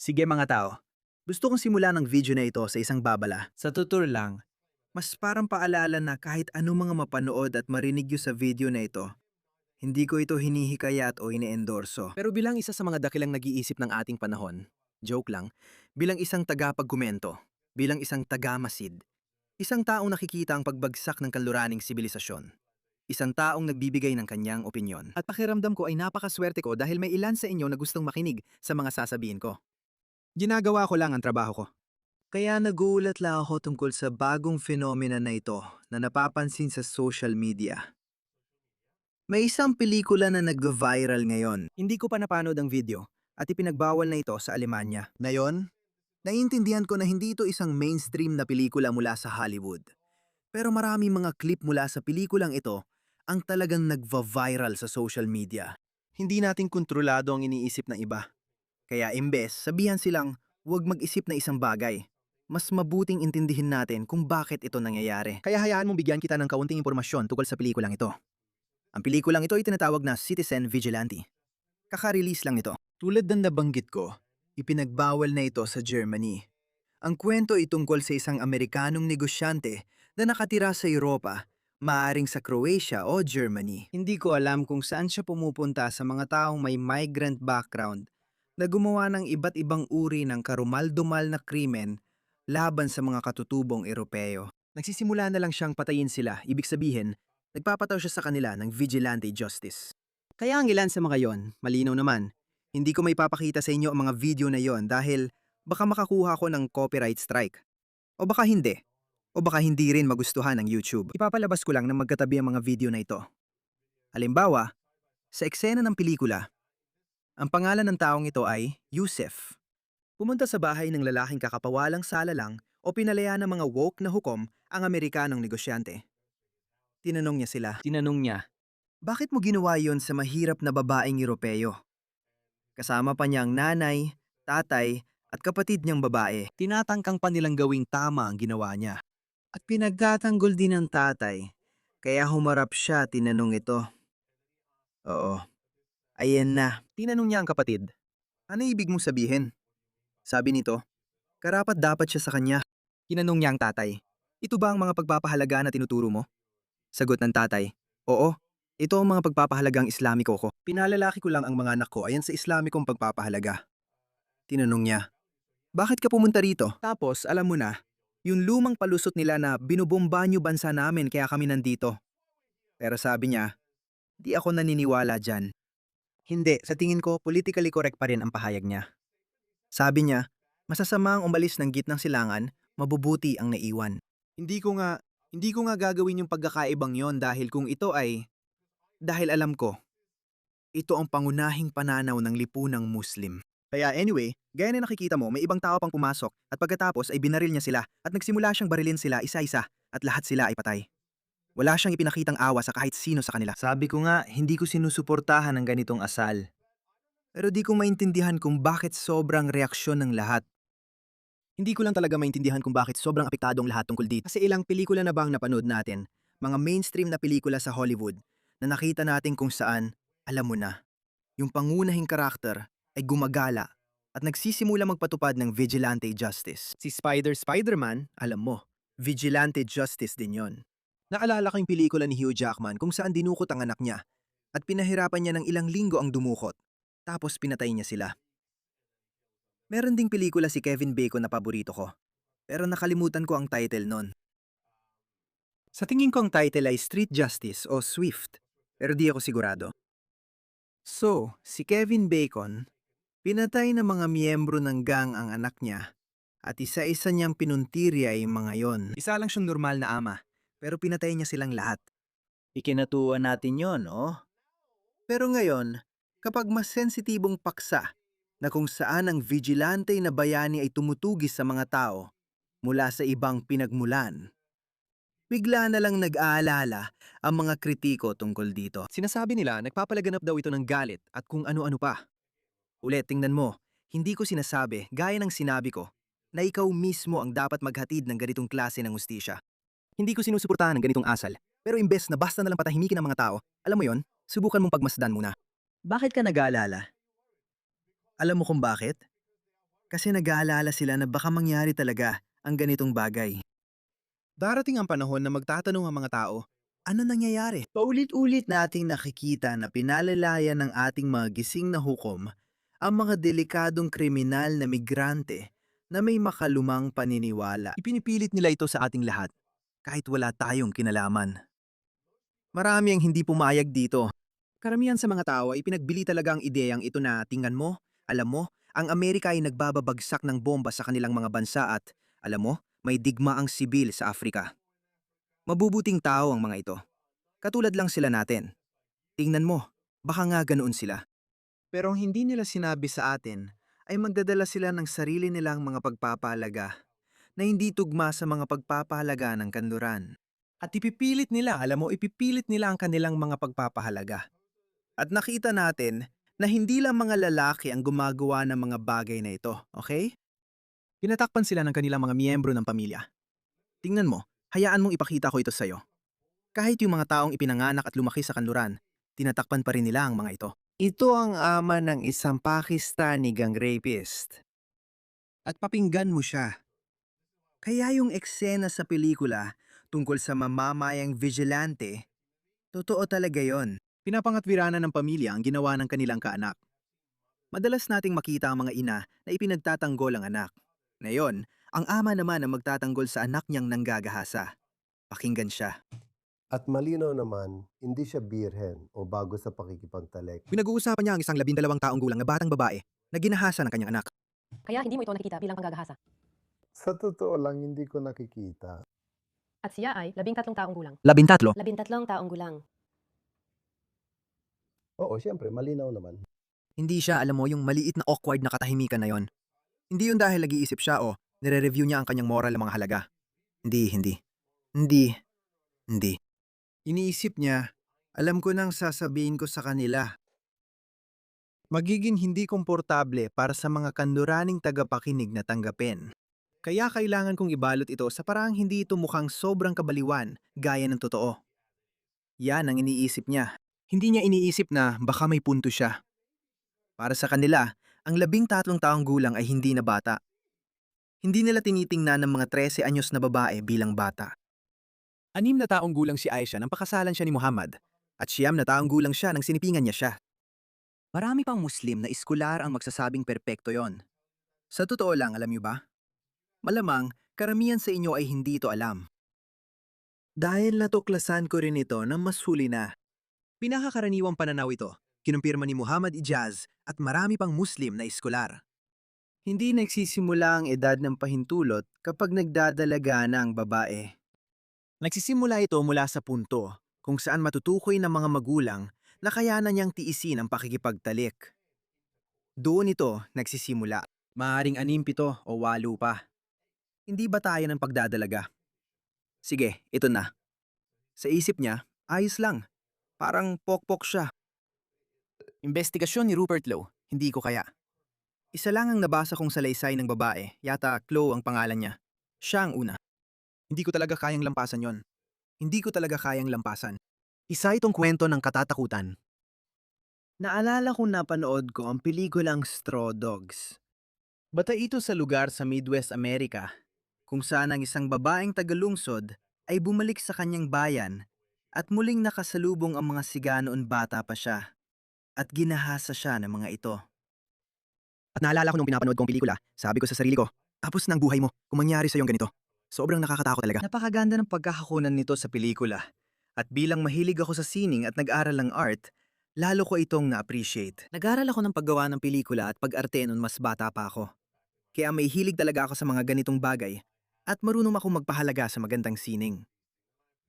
Sige mga tao, gusto kong simulan ng video na ito sa isang babala. Sa totoo lang, Mas parang paalala na kahit ano mga mapanood at marinig nyo sa video na ito, hindi ko ito hinihikayat o ine-endorso. pero bilang isa sa mga dakilang nag-iisip ng ating panahon, joke lang, Bilang isang tagapagkomento, bilang isang tagamasid, isang taong nakikita ang pagbagsak ng kanluraning sibilisasyon, isang taong nagbibigay ng kanyang opinyon. at pakiramdam ko ay napakaswerte ko dahil may ilan sa inyo na gustong makinig sa mga sasabihin ko. Ginagawa ko lang ang trabaho ko. Kaya nagulat lang ako tungkol sa bagong fenomena na ito na napapansin sa social media. May isang pelikula na nag-viral ngayon. Hindi ko pa napanood ang video at ipinagbawal na ito sa Alemanya. Ngayon, naiintindihan ko na hindi ito isang mainstream na pelikula mula sa Hollywood. Pero marami mga clip mula sa pelikulang ito ang talagang nagva-viral sa social media. Hindi natin kontrolado ang iniisip ng iba. Kaya imbes, sabihan silang huwag mag-isip na isang bagay. Mas mabuting intindihin natin kung bakit ito nangyayari. Kaya hayaan mong bigyan kita ng kaunting impormasyon tungkol sa pelikulang ito. Ang pelikulang ito ay tinatawag na Citizen Vigilante. Kaka-release lang nito. Tulad ng nabanggit ko, ipinagbawal na ito sa Germany. Ang kwento ay tungkol sa isang Amerikanong negosyante na nakatira sa Europa, maaring sa Croatia o Germany. Hindi ko alam kung saan siya pumupunta sa mga taong may migrant background na gumawa ng iba't ibang uri ng karumal-dumal na krimen laban sa mga katutubong Europeo. Nagsisimula na lang siyang patayin sila, ibig sabihin, Nagpapataw siya sa kanila ng vigilante justice. kaya ang ilan sa mga yon, malinaw naman, Hindi ko may papakita sa inyo ang mga video na yon dahil baka makakuha ko ng copyright strike. O baka hindi. O baka hindi rin magustuhan ng YouTube. Ipapalabas ko lang na magkatabi ang mga video na ito. Halimbawa, sa eksena ng pelikula, ang pangalan ng taong ito ay Yusef. Pumunta sa bahay ng lalaking kakapawalang sala lang o pinalaya ng mga woke na hukom ang Amerikanong negosyante. Tinanong niya sila, tinanong niya, bakit mo ginawa yon sa mahirap na babaeng Europeo? Kasama pa niya ang nanay, tatay, at kapatid niyang babae. tinatangkang pa nilang gawing tama ang ginawa niya. At pinagtatanggol din ng tatay. Kaya humarap siya, tinanong ito. Oo, ayan na. Tinanong niya ang kapatid, Ano ibig mong sabihin? Sabi nito, karapat dapat siya sa kanya. tinanong niya ang tatay, Ito ba ang mga pagpapahalaga na tinuturo mo? Sagot ng tatay, oo, ito ang mga pagpapahalagang Islamiko ko. Pinalalaki ko lang ang mga anak ko ayan sa Islamikong pagpapahalaga. Tinanong niya, bakit ka pumunta rito? Tapos, alam mo na, yung lumang palusot nila na binubomba niyo bansa namin kaya kami nandito. Pero sabi niya, di ako naniniwala dyan. Hindi, sa tingin ko, politically correct pa rin ang pahayag niya. Sabi niya, masasama ang umalis ng gitnang silangan, mabubuti ang naiwan. hindi ko nga gagawin yung pagkakaibang yon dahil kung ito ay, Dahil alam ko, ito ang pangunahing pananaw ng lipunang Muslim. Kaya anyway, gaya na nakikita mo, may ibang tao pang pumasok at pagkatapos ay binaril niya sila at nagsimula siyang barilin sila isa-isa at lahat sila ay patay. Wala siyang ipinakitang awa sa kahit sino sa kanila. sabi ko nga, hindi ko sinusuportahan ng ganitong asal. Pero di ko maintindihan kung bakit sobrang reaksyon ng lahat. Hindi ko lang talaga maintindihan kung bakit sobrang apektado ang lahat tungkol dito. Kasi ilang pelikula na bang napanood natin, mga mainstream na pelikula sa Hollywood, na nakita natin kung saan, alam mo na, yung pangunahing karakter ay gumagala at nagsisimula magpatupad ng vigilante justice. Si Spider-Man, Alam mo, vigilante justice din yon. naalala ko yung pelikula ni Hugh Jackman kung saan dinukot ang anak niya At pinahirapan niya ng ilang linggo ang dumukot. Tapos pinatay niya sila. Meron ding pelikula si Kevin Bacon na paborito ko. Pero nakalimutan ko ang title nun. Sa tingin ko ang title ay Street Justice o Swift. Pero di ako sigurado. So, si Kevin Bacon, pinatay ng mga miyembro ng gang ang anak niya at isa-isa niyang pinuntirya yung mga yon. isa lang siyang normal na ama. Pero pinatay niya silang lahat. Ikinatuwa natin yon, oh. Pero ngayon, kapag mas sensitibong paksa na kung saan ang vigilante na bayani ay tumutugis sa mga tao mula sa ibang pinagmulan, bigla na lang nag-aalala ang mga kritiko tungkol dito. Sinasabi nila, nagpapalaganap daw ito ng galit at kung ano-ano pa. Ulit, tingnan mo, hindi ko sinasabi, gaya ng sinabi ko, na ikaw mismo ang dapat maghatid ng ganitong klase ng hustisya. Hindi ko sinusuportahan ng ganitong asal. Pero imbes na basta na lang patahimikin ang mga tao, alam mo yon, subukan mong pagmasdan muna. Bakit ka nag-aalala? Alam mo kung bakit? Kasi nag-aalala sila na baka mangyari talaga ang ganitong bagay. Darating ang panahon na magtatanong ang mga tao, ano nangyayari? Paulit-ulit nating nakikita na pinalalayan ng ating mga gising na hukom ang mga delikadong kriminal na migrante na may makalumang paniniwala. Ipinipilit nila ito sa ating lahat, kahit wala tayong kinalaman. Marami ang hindi pumayag dito. Karamihan sa mga tao ay pinagbili talaga ang ideyang ito na tingnan mo, alam mo, ang Amerika ay nagbababagsak ng bomba sa kanilang mga bansa at, alam mo, may digmaang sibil sa Afrika. Mabubuting tao ang mga ito. Katulad lang sila natin. Tingnan mo, baka nga ganoon sila. Pero ang hindi nila sinabi sa atin ay magdadala sila ng sarili nilang mga pagpapahalaga na hindi tugma sa mga pagpapahalaga ng kanluran. At ipipilit nila, alam mo, ipipilit nila ang kanilang mga pagpapahalaga. At nakita natin na hindi lang mga lalaki ang gumagawa ng mga bagay na ito, okay? Pinatakpan sila ng kanilang mga miyembro ng pamilya. Tingnan mo, hayaan mong ipakita ko ito sa'yo. Kahit yung mga taong ipinanganak at lumaki sa kanluran, tinatakpan pa rin nila ang mga ito. Ito ang ama ng isang Pakistani gang rapist. At papinggan mo siya. Kaya yung eksena sa pelikula tungkol sa mamamayang vigilante, totoo talaga yon. Pinapangatwiranan ng pamilya ang ginawa ng kanilang kaanak. Madalas nating makita ang mga ina na ipinagtatanggol ang anak. Ngayon, ang ama naman ang magtatanggol sa anak niyang nanggagahasa. Pakinggan siya. At malinaw naman, hindi siya birhen o bago sa pakikipagtalik. Pinag-uusapan niya ang isang 12 taong gulang na batang babae na ginahasa ng kanyang anak. Kaya hindi mo ito nakikita bilang panggagahasa. Sa totoo lang, hindi ko nakikita. At siya ay 13 taong gulang. 13. 13 taong gulang. Oo, siyempre, malinaw naman. Hindi siya, alam mo, yung maliit na awkward na katahimikan na yon. Hindi yun dahil nag-iisip siya o nire-review niya ang kanyang moral na mga halaga. Hindi. Iniisip niya, alam ko nang sasabihin ko sa kanila. Magiging hindi komportable para sa mga kanluraning tagapakinig na tanggapin. Kaya kailangan kong ibalot ito sa paraang hindi ito mukhang sobrang kabaliwan gaya ng totoo. Yan ang iniisip niya. Hindi niya iniisip na baka may punto siya. Para sa kanila, ang 13 taong gulang ay hindi na bata. Hindi nila tinitingnan ng mga 13 anyos na babae bilang bata. 6 na taong gulang si Aisha nang pakasalan siya ni Muhammad at 9 na taong gulang siya nang sinipingan niya siya. Marami pang Muslim na iskular ang magsasabing perpekto yon. Sa totoo lang, alam niyo ba? Malamang, karamihan sa inyo ay hindi ito alam. Dahil natuklasan ko rin ito ng mas huli na. Pinakakaraniwang pananaw ito, kinumpirma ni Muhammad Ijaz at marami pang Muslim na iskular. Hindi nagsisimula ang edad ng pahintulot kapag nagdadalaga na ang babae. Nagsisimula ito mula sa punto kung saan matutukoy ng mga magulang na kayanan niyang tiisin ang pakikipagtalik. Doon ito nagsisimula. Maaring 6, 7 o 8 pa. Hindi ba tayo ng pagdadalaga? Sige, ito na. Sa isip niya, ayos lang. Parang pokpok siya. Investigasyon ni Rupert Lowe, hindi ko kaya. Isa lang ang nabasa kong salaysay ng babae, yata Chloe ang pangalan niya. Siya ang una. Hindi ko talaga kayang lampasan yon. Hindi ko talaga kayang lampasan. Isa itong kwento ng katatakutan. Naalala kong napanood ko ang pelikulang Straw Dogs. Bata ito sa lugar sa Midwest America, kung saan ang isang babaeng tagalungsod ay bumalik sa kanyang bayan at muling nakasalubong ang mga siga noon bata pa siya at ginahasa siya ng mga ito. At naalala ko nung pinapanood kong pelikula, sabi ko sa sarili ko, tapos ng buhay mo kung mangyari sa yung ganito. Sobrang nakakatakot talaga. Napakaganda ng pagkakakunan nito sa pelikula. At bilang mahilig ako sa sining at nag-aral ng art, lalo ko itong na-appreciate. Nag-aral ako ng paggawa ng pelikula at pag-arte noon mas bata pa ako. Kaya may hilig talaga ako sa mga ganitong bagay at marunong akong magpahalaga sa magandang sining.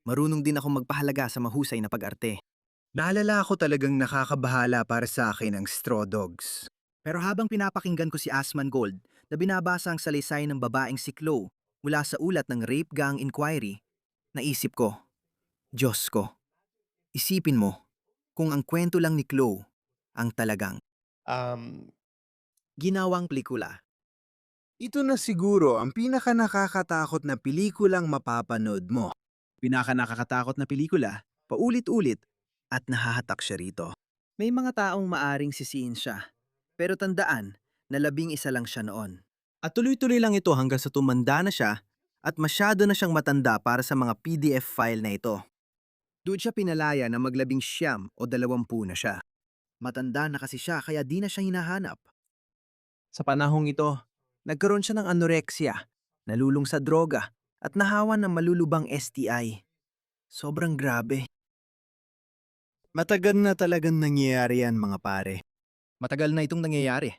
Marunong din akong magpahalaga sa mahusay na pag-arte. Naalala ako talagang nakakabahala para sa akin ang Straw Dogs. Pero habang pinapakinggan ko si Asman Gold na binabasa ang salaysay ng babaeng si Chloe mula sa ulat ng Rape Gang Inquiry, naisip ko, Diyos ko, isipin mo kung ang kwento lang ni Chloe ang talagang ginawang pelikula. Ito na siguro ang pinaka nakakatakot na pelikulang mapapanood mo. Pinaka nakakatakot na pelikula, paulit-ulit, At nahahatak siya rito. May mga taong maaring sisiin siya, pero tandaan na 11 lang siya noon. At tuloy-tuloy lang ito hanggang sa tumanda na siya at masyado na siyang matanda para sa mga PDF file na ito. Doon siya pinalaya na maglabing 9 o 20 na siya. Matanda na kasi siya kaya di na siya hinahanap. Sa panahong ito, nagkaroon siya ng anorexia, nalulung sa droga, at nahawan ng malulubang STI. Sobrang grabe. Matagal na talagang nangyayari yan, mga pare. Matagal na itong nangyayari.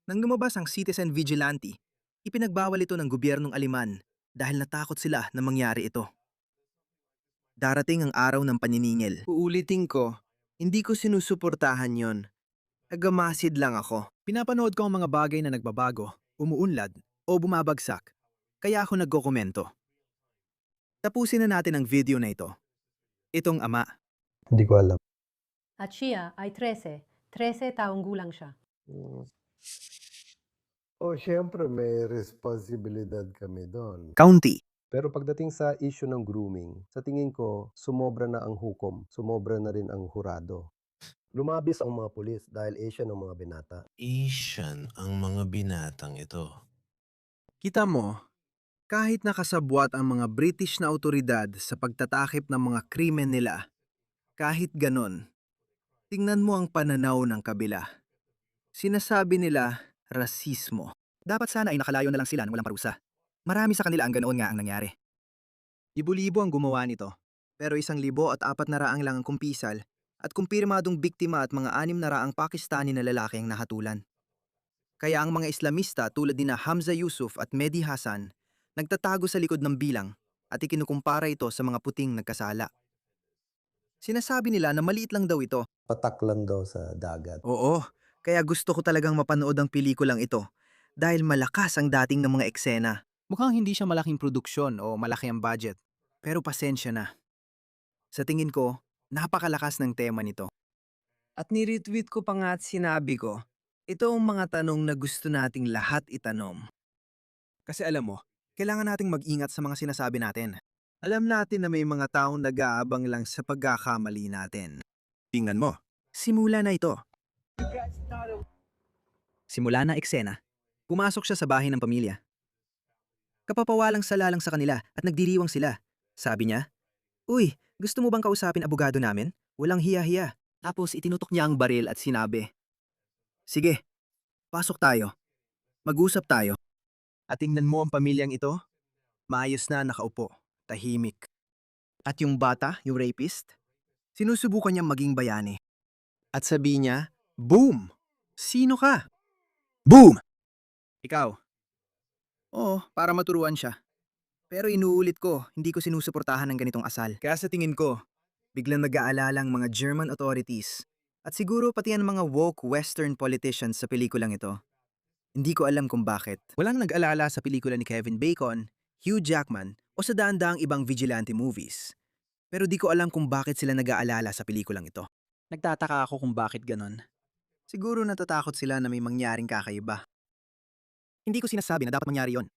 Nang lumabas ang Citizen Vigilante, ipinagbawal ito ng gobyernong Aliman dahil natakot sila na mangyari ito. Darating ang araw ng paniningil. Uulitin ko, hindi ko sinusuportahan yon. Nagamasid lang ako. Pinapanood ko ang mga bagay na nagbabago, umuunlad, o bumabagsak. Kaya ako nagkokomento. Tapusin na natin ang video na ito. Itong ama. Hindi ko alam. At siya ay 13. 13 taong gulang siya. Oh, siyempre may responsibilidad kami doon. County. Pero pagdating sa issue ng grooming, sa tingin ko, sumobra na ang hukom, sumobra na rin ang hurado. Lumabis ang mga pulis dahil Asian ang mga binata. Asian ang mga binatang ito. Kita mo, kahit nakasabwat ang mga British na autoridad sa pagtatakip ng mga krimen nila, kahit ganon, tingnan mo ang pananaw ng kabila. Sinasabi nila, rasismo. Dapat sana ay nakalayo na lang sila ng walang parusa. Marami sa kanila ang ganoon nga ang nangyari. Libo-libo ang gumawa nito, pero 1,400 lang ang kumpisal at kumpirmadong biktima at mga 600 Pakistani na lalaki ang nahatulan. Kaya ang mga Islamista tulad ni Hamza Yusuf at Mehdi Hasan nagtatago sa likod ng bilang at ikinukumpara ito sa mga puting nagkasala. Sinasabi nila na maliit lang daw ito. Patak lang daw sa dagat. Oo, kaya gusto ko talagang mapanood ang pelikulang ito dahil malakas ang dating ng mga eksena. Mukhang hindi siya malaking produksyon o malaki ang budget, pero pasensya na. Sa tingin ko, napakalakas ng tema nito. At niretweet ko pa nga at sinabi ko, ito ang mga tanong na gusto nating lahat itanong. Kasi alam mo, kailangan nating mag-ingat sa mga sinasabi natin. Alam natin na may mga taong nag-aabang lang sa pagkakamali natin. Tingnan mo, simula na ito. Simula na eksena. Pumasok siya sa bahay ng pamilya. Kapapawalang sala lang sa kanila at nagdiriwang sila. Sabi niya, "Uy, gusto mo bang kausapin abogado namin? Walang hiya-hiya." Tapos itinutok niya ang baril at sinabi, "Sige, pasok tayo. Mag-usap tayo." At tingnan mo ang pamilyang ito. Maayos na nakaupo, tahimik. At yung bata, yung rapist, sinusubukan niyang maging bayani. At sabi niya, "Boom! Sino ka?" Boom! Ikaw. Oo, para maturuan siya. Pero inuulit ko, hindi ko sinusuportahan ng ganitong asal. Kaya sa tingin ko, biglang nag-aalala ang mga German authorities at siguro pati ang mga woke Western politicians sa pelikulang ito. Hindi ko alam kung bakit. Walang nag-alala sa pelikula ni Kevin Bacon, Hugh Jackman o sa daan-daang ibang vigilante movies. Pero di ko alam kung bakit sila nag-aalala sa pelikulang ito. Nagtataka ako kung bakit ganon. Siguro natatakot sila na may mangyaring kakaiba. Hindi ko sinasabi na dapat mangyari yon.